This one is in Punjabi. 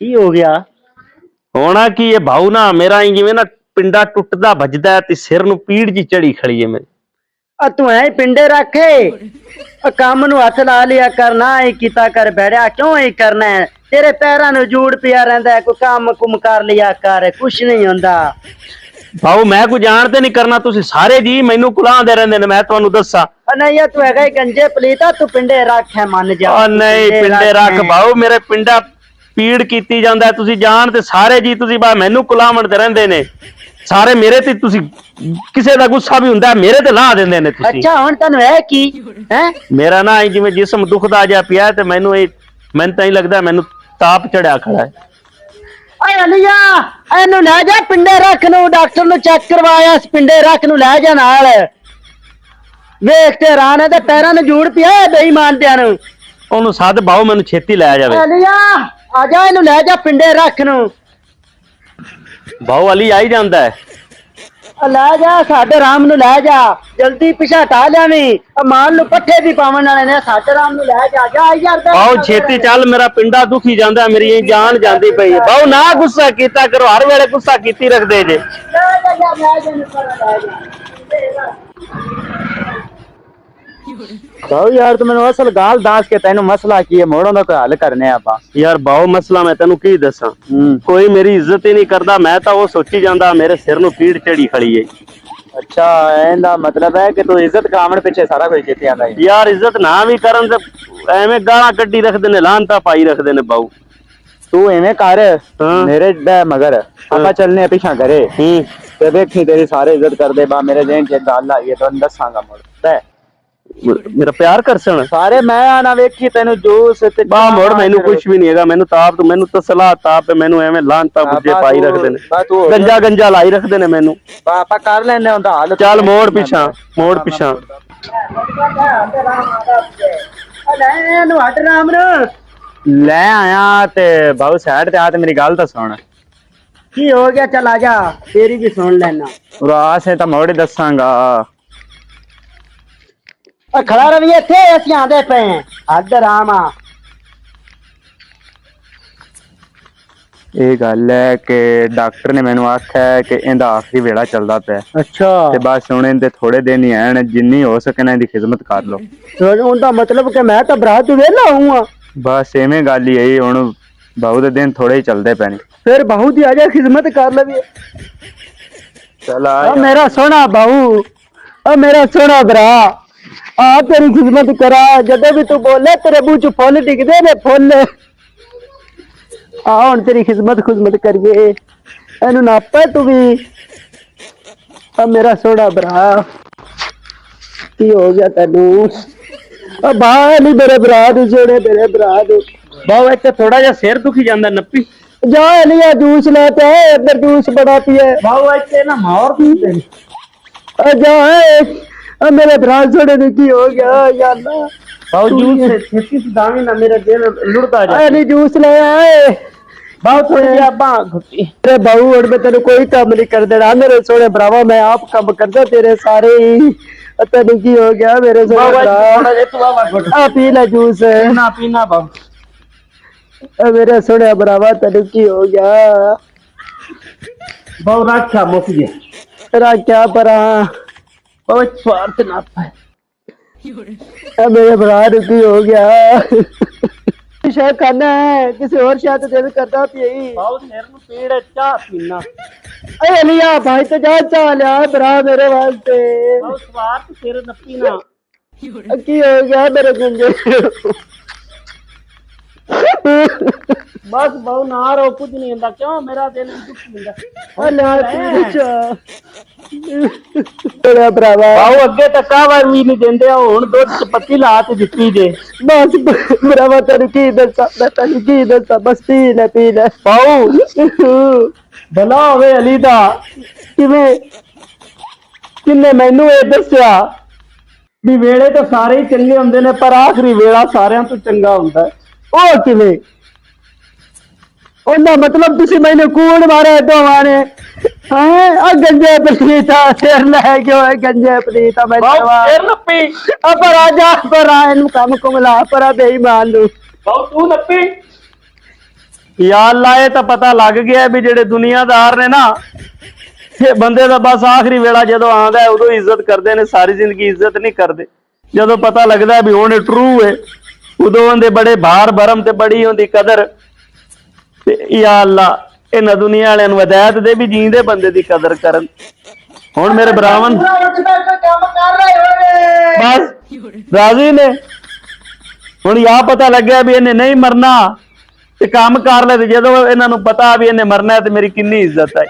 ਕੀ ਹੋ ਗਿਆ? ਹੋਣਾ ਕੀ ਇਹ ਭਾਊ ਨਾ ਮੇਰਾ ਜਿਵੇਂ ਨਾ ਪਿੰਡਾ ਟੁੱਟਦਾ ਵੱਜਦਾ ਤੇ ਸਿਰ ਨੂੰ ਪੀੜ ਜੀ ਚੜੀ ਖੜੀ ਏ ਮੇਰੇ। ਆ ਤੂੰ ਐ ਪਿੰਡੇ ਰੱਖੇ ਕੰਮ ਨੂੰ ਹੱਥ ਲਾ ਲਿਆ ਕਰਨਾ ਇਹ ਕੀਤਾ ਕਰ ਬੈੜਿਆ ਕਿਉਂ ਇਹ ਕਰਨਾ ਹੈ? ਤੇਰੇ ਪੈਰਾਂ ਨੂੰ ਜੂੜ ਪਿਆ ਰਹਿੰਦਾ ਕੋਈ ਕੰਮ ਕੁਮ ਕਰ ਲਿਆ ਕਰ ਕੁਛ ਨਹੀਂ ਹੁੰਦਾ। ਭਾਊ ਮੈਂ ਕੋਈ ਜਾਣਦੇ ਨਹੀਂ ਕਰਨਾ ਤੁਸੀਂ ਸਾਰੇ ਜੀ ਮੈਨੂੰ ਕੁਲਾਉਂਦੇ ਰਹਿੰਦੇ ਨੇ ਮੈਂ ਤੁਹਾਨੂੰ ਦੱਸਾਂ। ਨਹੀਂ ਤੂੰ ਹੈਗਾ ਗੰਜੇ ਪਲੀਤਾ ਤੂੰ ਪਿੰਡੇ ਰੱਖ ਹੈ ਮੰਨ ਜਾ। ਉਹ ਨਹੀਂ ਪਿੰਡੇ ਰੱਖ ਭਾਊ ਮੇਰੇ ਪਿੰਡਾ ਪੀੜ ਕੀਤੀ ਜਾਂਦਾ ਤੁਸੀਂ ਜਾਣ ਤੇ ਸਾਰੇ ਜੀ ਤੁਸੀਂ ਬਾ ਮੈਨੂੰ ਕੁਲਾਵਣ ਤੇ ਰਹਿੰਦੇ ਨੇ ਸਾਰੇ ਮੇਰੇ ਤੇ ਤੁਸੀਂ ਕਿਸੇ ਦਾ ਗੁੱਸਾ ਵੀ ਹੁੰਦਾ ਮੇਰੇ ਤੇ ਲਾ ਦਿੰਦੇ ਨੇ ਤੁਸੀਂ। ਅੱਛਾ ਹੁਣ ਤੈਨੂੰ ਹੈ ਕੀ ਹੈ? ਮੇਰਾ ਨਾ ਜਿਵੇਂ ਜਿਸਮ ਦੁਖਦਾ ਜਾ ਪਿਆ ਤੇ ਮੈਨੂੰ ਤਾਂ ਹੀ ਲੱਗਦਾ ਮੈਨੂੰ ਤਾਪ ਚੜਿਆ ਖੜਾ ਹੈ। ਓਏ ਅਲੀਆ ਇਹਨੂੰ ਲੈ ਜਾ ਪਿੰਡੇ ਰੱਖ ਨੂੰ ਡਾਕਟਰ ਨੂੰ ਚੈੱਕ ਕਰਵਾਇਆ ਪਿੰਡੇ ਰੱਖ ਨੂੰ ਲੈ ਜਾ ਨਾਲ ਵੇਖ ਤੇ ਰਾਣੇ ਦੇ ਪੈਰਾਂ ਨੂੰ ਜੂੜ ਪਿਆ ਬੇਈਮਾਨ ਦਿਆਂ ਨੂੰ। ਉਹਨੂੰ ਸੱਦ ਭਾਊ ਮੈਨੂੰ ਛੇਤੀ ਲੈ ਜਾਵੇ। ਅਲੀਆ ਆ ਜਾ ਇਹਨੂੰ ਲੈ ਜਾ ਪਿੰਡੇ ਰੱਖ ਨੂੰ। ਭਾਊ ਅਲੀ ਆਈ ਜਾਂਦਾ ਹੈ। ਲੈ ਜਾ ਸਾਡੇ ਰਾਮ ਨੂੰ ਲੈ ਜਾ ਜਲਦੀ ਪਿਛਾ ਟਾ ਲਿਆਵੀਂ ਮਾਲ ਨੂੰ ਪੱਠੇ ਵੀ ਪਾਵਣ ਵਾਲੇ ਨੇ ਸਾਡੇ ਰਾਮ ਨੂੰ ਲੈ ਜਾ ਜਾ ਯਾਰ ਭਾਊ ਛੇਤੀ ਚੱਲ ਮੇਰਾ ਪਿੰਡਾ ਦੁਖੀ ਜਾਂਦਾ ਮੇਰੀ ਜਾਨ ਜਾਂਦੀ ਪਈ ਹੈ। ਭਾਊ ਨਾ ਗੁੱਸਾ ਕੀਤਾ ਕਰੋ ਹਰ ਵੇਲੇ ਗੁੱਸਾ ਕੀਤੀ ਰੱਖਦੇ ਜੇ। ਭਾਊ ਯਾਰ ਤੂੰ ਮੈਨੂੰ ਅਸਲ ਗੱਲ ਦੱਸ ਕੇ ਤੈਨੂੰ ਮਸਲਾ ਕੀ ਹੈ ਮੋੜੋਂ ਦਾ ਕੋਈ ਹੱਲ ਕਰਨੇ ਆਪਾਂ। ਯਾਰ ਭਾਊ ਮਸਲਾ ਮੈਂ ਤੈਨੂੰ ਕੀ ਦੱਸਾਂ ਕੋਈ ਮੇਰੀ ਇੱਜ਼ਤ ਹੀ ਨਹੀਂ ਕਰਦਾ ਮੈਂ ਤਾਂ ਉਹ ਸੋਚੀ ਜਾਂਦਾ ਮੇਰੇ ਸਿਰ ਨੂੰ ਪੀੜ ਚੜੀ ਖੜੀ ਹੈ। ਅੱਛਾ ਇਹਦਾ ਮਤਲਬ ਹੈ ਕਿ ਤੂੰ ਇੱਜ਼ਤ ਕਰਾਉਣ ਪਿੱਛੇ ਸਾਰਾ ਕੁਝ ਕੀਤੀ ਆਂਦਾ ਹੈ। ਯਾਰ ਇੱਜ਼ਤ ਨਾ ਵੀ ਕਰਨ ਤੇ ਐਵੇਂ ਗਾਲਾਂ ਕੱਢੀ ਰੱਖਦੇ ਨੇ ਲਾਂਤਾ ਪਾਈ ਰੱਖਦੇ ਨੇ ਭਾਊ। ਤੂੰ ਐਵੇਂ ਕਰ ਮੇਰੇ ਬੈ ਮਗਰ ਆਪਾਂ ਚੱਲਨੇ ਪਿਛਾ ਕਰੇ ਤੇ ਵੇਖੀ ਤੇਰੀ ਸਾਰੇ ਇੱਜ਼ਤ ਕਰਦੇ ਬਾ ਮੇਰੇ ਦੇਣ ਚ ਗੱਲ ਆਈ ਹੈ ਤੁਹਾਨੂੰ ਦੱਸਾਂਗਾ ਮੁੜ ਮੇਰਾ ਪਿਆਰ ਕਰਸਣ ਸਾਰੇ ਮੈਂ ਆਣਾ ਵੇਖੀ ਤੈਨੂੰ ਜੂਸ ਤੇ ਬਾ ਮੋੜ ਮੈਨੂੰ ਕੁਛ ਵੀ ਨਹੀਂ ਹੈਗਾ ਮੈਨੂੰ ਤਾਪ ਮੈਨੂੰ ਤਸਲਾ ਤਾਪ ਮੈਨੂੰ ਐਵੇਂ ਲਾਂਤਾ ਬੁੱਝੇ ਪਾਈ ਰੱਖਦੇ ਨੇ ਗੰਜਾ ਲਾਈ ਰੱਖਦੇ ਨੇ ਮੈਨੂੰ। ਆਪਾਂ ਕਰ ਲੈਨੇ ਹੁੰਦਾ ਹਾਲ ਚੱਲ ਮੋੜ ਪਿਛਾ ਮੋੜ ਪਿਛਾ ਇਹਨੂੰ ਹੱਟ ਰਾਮ ਨੂੰ ਲੈ ਆਇਆ ਤੇ ਭਾਊ ਸਾਈਡ ਤੇ ਆ ਤੇ ਮੇਰੀ ਗੱਲ ਤਾਂ ਸੁਣ। ਕੀ ਹੋ ਗਿਆ ਚੱਲ ਆ ਜਾ ਤੇਰੀ ਵੀ ਸੁਣ ਲੈਣਾ। ਉਰਾਸ ਹੈ ਤਾਂ ਮੋੜੇ ਦੱਸਾਂਗਾ। ਖੜਾ ਰਵੀ ਇੱਥੇ ਅਸੀਂ ਆਂਦੇ ਪਏ ਹੱਦ ਰਾਮ ਆ। ਇਹ ਗੱਲ ਹੈ ਕਿ ਡਾਕਟਰ ਨੇ ਮੈਨੂੰ ਆਖਿਆ ਕਿ ਇਹਦਾ ਆਖਰੀ ਵੇਲਾ ਚੱਲਦਾ ਪਿਆ। ਅੱਛਾ ਤੇ ਬਸ ਹੁਣ ਇਹਦੇ ਥੋੜੇ ਦਿਨ ਹੀ ਆਣ ਜਿੰਨੀ ਹੋ ਸਕੇ ਨਾ ਇਹਦੀ ਖਿਦਮਤ ਕਰ ਲਓ। ਉਹਦਾ ਮਤਲਬ ਕਿ ਮੈਂ ਤਾਂ ਭਰਾ ਤੂੰ ਵੇਲਾ ਹੂੰ। ਬਸ ਐਵੇਂ ਗੱਲ ਹੀ ਆਈ ਹੁਣ ਭਾਊ ਦੇ ਦਿਨ ਥੋੜੇ ਹੀ ਚੱਲਦੇ ਪਏ ਨੇ। ਫਿਰ ਬਹੂ ਦੀ ਆ ਜਾ ਖਿਦਮਤ ਕਰ ਲਵੀਏ। ਚਲ ਆ ਮੇਰਾ ਸੋਹਣਾ ਬਹੂ ਮੇਰਾ ਸੋਹਣਾ ਭਰਾ ਆ ਤੇਰੀ ਖਿਦਮਤ ਕਰਾ ਜਦੋਂ ਵੀ ਤੂੰ ਬੋਲੇ ਤੇਰੇ ਮੂੰਹ ਚ ਫੁੱਲ ਡਿੱਗਦੇ ਨੇ ਫੁੱਲ। ਆ ਹੁਣ ਤੇਰੀ ਖਿਦਮਤ ਕਰੀਏ ਇਹਨੂੰ ਨਾਪੇ ਤੂੰ ਵੀ। ਆ ਮੇਰਾ ਸੋਹਣਾ ਭਰਾ ਕੀ ਹੋ ਗਿਆ ਤੈਨੂੰ? ਆ ਬਾਹਰ ਨਹੀਂ ਮੇਰੇ ਭਰਾ ਨੂੰ ਸੋਹਣੇ ਮੇਰੇ ਭਰਾ ਨੂੰ। ਭਾਊ ਇੱਥੇ ਥੋੜਾ ਜਿਹਾ ਸਿਰ ਦੁਖੀ ਜਾਂਦਾ ਨੱਪੀ ਜਾ ਲਿਆ ਜੂਸ ਲੈ ਤੇ ਇੱਧਰ ਜੂਸ ਬੜਾ ਪੀਏ। ਭਾਊ ਇੱਥੇ ਨਾ ਮਾਰ ਪੀਂਦੇ ਜਾ ਮੇਰੇ ਭਰਾ ਸੋਹਣੇ ਨੂੰ ਕੀ ਹੋ ਗਿਆ ਯਾਰ। ਭਾਊ ਜੂਸ ਛੇਤੀ ਸਿਧਾਵੇਂ ਨਾ ਮੇਰਾ ਦਿਲ ਲੁੜਦਾ ਜਾ। ਨਹੀਂ ਜੂਸ ਲੈ ਆਏ ਭਾਊ ਥੋੜੀ ਜਿਹੀ ਆਪਾਂ ਤੇਰੇ ਬਾਹੂ ਹੁਣ ਮੈਂ ਤੈਨੂੰ ਕੋਈ ਕੰਮ ਨਹੀਂ ਕਰ ਦੇਣਾ ਮੇਰੇ ਸੋਹਣੇ ਭਰਾਵਾ ਮੈਂ ਆਪ ਕੰਮ ਕਰਦਾ ਤੇਰੇ ਸਾਰੇ ਹੀ। ਤੈਨੂੰ ਕੀ ਹੋ ਗਿਆ ਮੇਰੇ ਸੋਹਣੇ ਭਰਾ? ਆ ਪੀ ਲੈ ਜੂਸ ਨਾ ਪੀਣਾ ਭਾਊ। ਮੇਰੇ ਸੋਹਣੇ ਭਰਾਵਾ ਤੈਨੂੰ ਕੀ ਹੋ ਗਿਆ? ਭਾਊ ਰੱਖਿਆ ਮੁੱਕ ਗਿਆ ਰੱਖਿਆ ਪਰਾਂ ਭਾਊ ਸਵਾਰਥ ਨਾ ਪਾਏ। ਮੇਰੇ ਭਰਾ ਨੂੰ ਕੀ ਹੋ ਗਿਆ? ਸ਼ਾਇਦ ਖਾਣਾ ਹੈ ਕਿਸੇ ਹੋਰ ਸ਼ਾਇਦ ਦਿਲ ਕਰਦਾ ਪਈ। ਭਾਊ ਸਿਰ ਨੂੰ ਪੀੜ ਚਾਹ ਪੀਣਾ। ਏ ਲਿਆ ਭਾਈ ਤੇ ਜਾ ਚਾਹ ਲਿਆ ਭਰਾ ਮੇਰੇ ਵਾਸਤੇ। ਭਾਊ ਸਵਾਰਥ ਸਿਰ ਨੱਪੀ ਨਾ। ਕੀ ਹੋ ਗਿਆ ਮੇਰੇ ਗੁੰਜੇ? ਬਸ ਭਾਊ ਨਾ ਰੋ ਕੁਝ ਨਹੀਂ ਹੁੰਦਾ ਕਿਉਂ ਮੇਰਾ ਦਿਲ ਦੁੱਖ ਹੁੰਦਾ। ਤੇਰਾ ਭਰਾਵਾ ਭਾਊ ਅੱਗੇ ਤਾਂ ਕਾਹਵਾ ਵੀ ਨਹੀਂ ਦਿੰਦੇ ਹੁਣ ਦੁੱਧ ਚ ਪੱਤੀ ਲਾ ਕੇ ਦਿੱਤੀ ਜੇ। ਬਸ ਭਰਾਵਾ ਤੈਨੂੰ ਕੀ ਦੱਸਾਂ ਮੈਂ ਤੈਨੂੰ ਕੀ ਦੱਸਾਂ ਬਸ ਪੀ ਲੈ ਭਾਊ ਭਲਾ ਹੋਵੇ ਅਲੀ ਦਾ ਕਿਵੇਂ ਕਿੰਨੇ ਮੈਨੂੰ ਇਹ ਦੱਸਿਆ ਵੀ ਵੇਲੇ ਤਾਂ ਸਾਰੇ ਹੀ ਚੰਗੇ ਹੁੰਦੇ ਨੇ ਪਰ ਆਖਰੀ ਵੇਲਾ ਸਾਰਿਆਂ ਤੋਂ ਚੰਗਾ ਹੁੰਦਾ। ਉਹ ਕਿਵੇਂ? ਉਹਦਾ ਮਤਲਬ ਤੁਸੀਂ ਮੈਨੂੰ ਕੂੜ ਮਾਰਿਆ ਦੋਵਾਂ ਨੇ ਆ ਗੰਜੇ ਪਲੀਤਾ ਸਿਰ ਲੈ ਕੇ ਹੋਏ ਗੰਜੇ ਪਲੀਤਾ ਮੈਂ ਸਿਰ ਨੱਪੀ ਪਰ ਆ ਜਾ ਪਰ ਇਹਨੂੰ ਕੰਮ ਕੁਮਲਾ ਪਰ ਬੇਈਮਾਨ ਨੂੰ। ਭਾਊ ਤੂੰ ਨੱਪੀ ਯਾ ਅੱਲਾ, ਇਹ ਤਾਂ ਪਤਾ ਲੱਗ ਗਿਆ ਵੀ ਜਿਹੜੇ ਦੁਨੀਆਦਾਰ ਨੇ ਨਾ, ਇਹ ਬੰਦੇ ਦਾ ਬਸ ਆਖਰੀ ਵੇਲਾ ਜਦੋਂ ਆਉਂਦਾ ਹੈ ਉਦੋਂ ਇੱਜ਼ਤ ਕਰਦੇ ਨੇ, ਸਾਰੀ ਜ਼ਿੰਦਗੀ ਇੱਜ਼ਤ ਨਹੀਂ ਕਰਦੇ। ਜਦੋਂ ਪਤਾ ਲੱਗਦਾ ਵੀ ਹੁਣ ਟਰੂ ਹੈ, ਉਦੋਂ ਉਹਦੇ ਬੜੇ ਭਾਰ ਭਰਮ ਤੇ ਬੜੀ ਉਹਦੀ ਕਦਰ। ਤੇ ਯਾ ਅੱਲਾ, ਇਹਨਾਂ ਦੁਨੀਆ ਵਾਲਿਆਂ ਨੂੰ ਹਦਾਇਤ ਦੇ ਵੀ ਜੀਂਦੇ ਬੰਦੇ ਦੀ ਕਦਰ ਕਰਨ। ਹੁਣ ਮੇਰੇ ਭਰਾਵਨ ਬਸ ਰਾਜ਼ੀ ਨੇ। ਹੁਣ ਯਾ ਪਤਾ ਲੱਗਿਆ ਵੀ ਇਹਨੇ ਨਹੀਂ ਮਰਨਾ ਤੇ ਕੰਮ ਕਰ ਲੈ, ਤੇ ਜਦੋਂ ਇਹਨਾਂ ਨੂੰ ਪਤਾ ਵੀ ਇਹਨੇ ਮਰਨਾ ਹੈ ਤੇ ਮੇਰੀ ਕਿੰਨੀ ਇੱਜ਼ਤ ਹੈ।